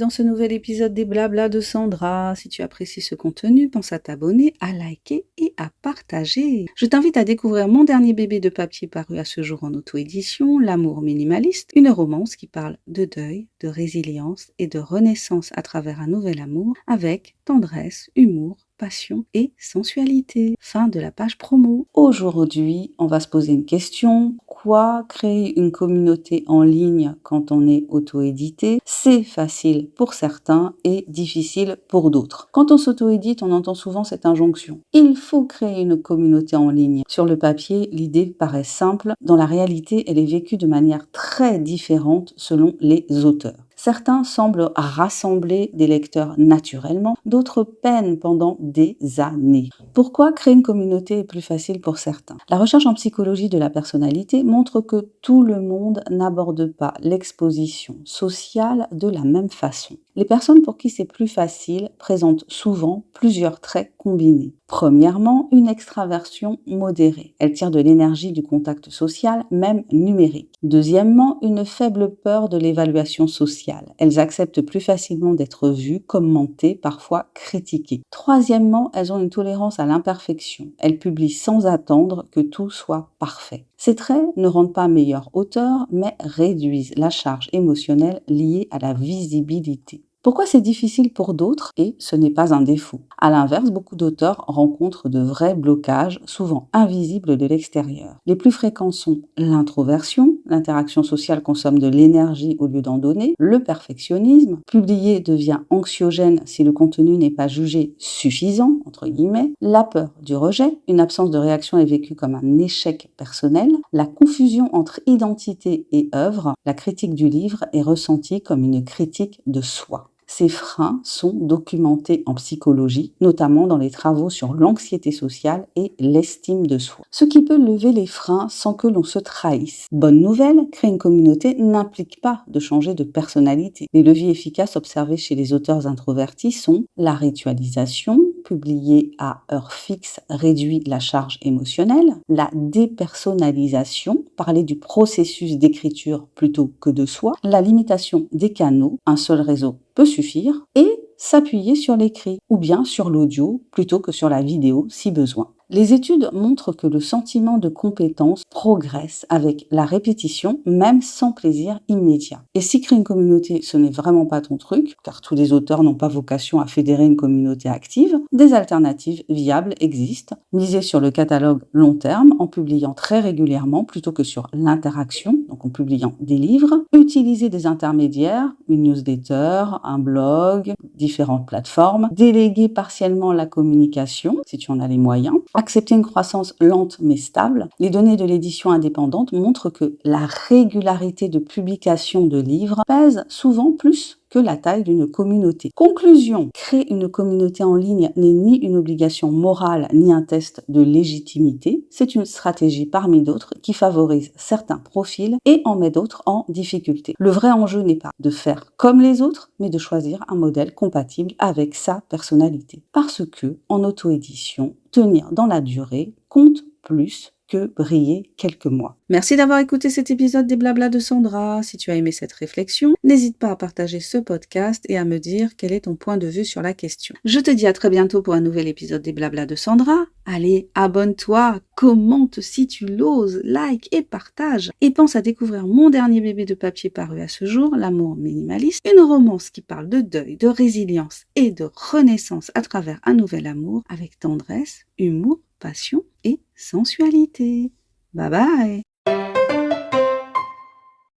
dans ce nouvel épisode des Blabla de Sandra. Si tu apprécies ce contenu, pense à t'abonner, à liker et à partager. Je t'invite à découvrir mon dernier bébé de papier paru à ce jour en auto-édition, L'amour minimaliste, une romance qui parle de deuil, de résilience et de renaissance à travers un nouvel amour avec tendresse, humour, passion et sensualité. Fin de la page promo. Aujourd'hui, on va se poser une question. Quoi créer une communauté en ligne quand on est auto-édité? C'est facile pour certains et difficile pour d'autres. Quand on s'auto-édite, on entend souvent cette injonction. Il faut créer une communauté en ligne. Sur le papier, l'idée paraît simple. Dans la réalité, elle est vécue de manière très différente selon les auteurs. Certains semblent rassembler des lecteurs naturellement, d'autres peinent pendant des années. Pourquoi créer une communauté est plus facile pour certains? La recherche en psychologie de la personnalité montre que tout le monde n'aborde pas l'exposition sociale de la même façon. Les personnes pour qui c'est plus facile présentent souvent plusieurs traits combinés. Premièrement, une extraversion modérée. Elle tire de l'énergie du contact social, même numérique. Deuxièmement, une faible peur de l'évaluation sociale. Elles acceptent plus facilement d'être vues, commentées, parfois critiquées. Troisièmement, elles ont une tolérance à l'imperfection. Elles publient sans attendre que tout soit parfait. Ces traits ne rendent pas meilleurs auteurs, mais réduisent la charge émotionnelle liée à la visibilité. Pourquoi c'est difficile pour d'autres et ce n'est pas un défaut? À l'inverse, beaucoup d'auteurs rencontrent de vrais blocages, souvent invisibles de l'extérieur. Les plus fréquents sont l'introversion, l'interaction sociale consomme de l'énergie au lieu d'en donner, le perfectionnisme, publier devient anxiogène si le contenu n'est pas jugé suffisant, entre guillemets, la peur du rejet, une absence de réaction est vécue comme un échec personnel, la confusion entre identité et œuvre, la critique du livre est ressentie comme une critique de soi. Ces freins sont documentés en psychologie, notamment dans les travaux sur l'anxiété sociale et l'estime de soi. Ce qui peut lever les freins sans que l'on se trahisse. Bonne nouvelle, créer une communauté n'implique pas de changer de personnalité. Les leviers efficaces observés chez les auteurs introvertis sont la ritualisation, publier à heure fixe réduit la charge émotionnelle, la dépersonnalisation, parler du processus d'écriture plutôt que de soi, la limitation des canaux, un seul réseau peut suffire, et s'appuyer sur l'écrit ou bien sur l'audio plutôt que sur la vidéo si besoin. Les études montrent que le sentiment de compétence progresse avec la répétition, même sans plaisir immédiat. Et si créer une communauté, ce n'est vraiment pas ton truc, car tous les auteurs n'ont pas vocation à fédérer une communauté active, des alternatives viables existent. Miser sur le catalogue long terme en publiant très régulièrement plutôt que sur l'interaction, donc en publiant des livres. Utiliser des intermédiaires, une newsletter, un blog, différentes plateformes. Déléguer partiellement la communication, si tu en as les moyens. Accepter une croissance lente mais stable. Les données de l'édition indépendante montrent que la régularité de publication de livres pèse souvent plus que la taille d'une communauté. Conclusion, créer une communauté en ligne n'est ni une obligation morale ni un test de légitimité, c'est une stratégie parmi d'autres qui favorise certains profils et en met d'autres en difficulté. Le vrai enjeu n'est pas de faire comme les autres, mais de choisir un modèle compatible avec sa personnalité. Parce que, en auto-édition, tenir dans la durée compte plus que briller quelques mois. Merci d'avoir écouté cet épisode des Blabla de Sandra. Si tu as aimé cette réflexion, n'hésite pas à partager ce podcast et à me dire quel est ton point de vue sur la question. Je te dis à très bientôt pour un nouvel épisode des Blabla de Sandra. Allez, abonne-toi, commente si tu l'oses, like et partage. Et pense à découvrir mon dernier bébé de papier paru à ce jour, L'amour minimaliste, une romance qui parle de deuil, de résilience et de renaissance à travers un nouvel amour avec tendresse, humour, passion et sensualité. Bye bye!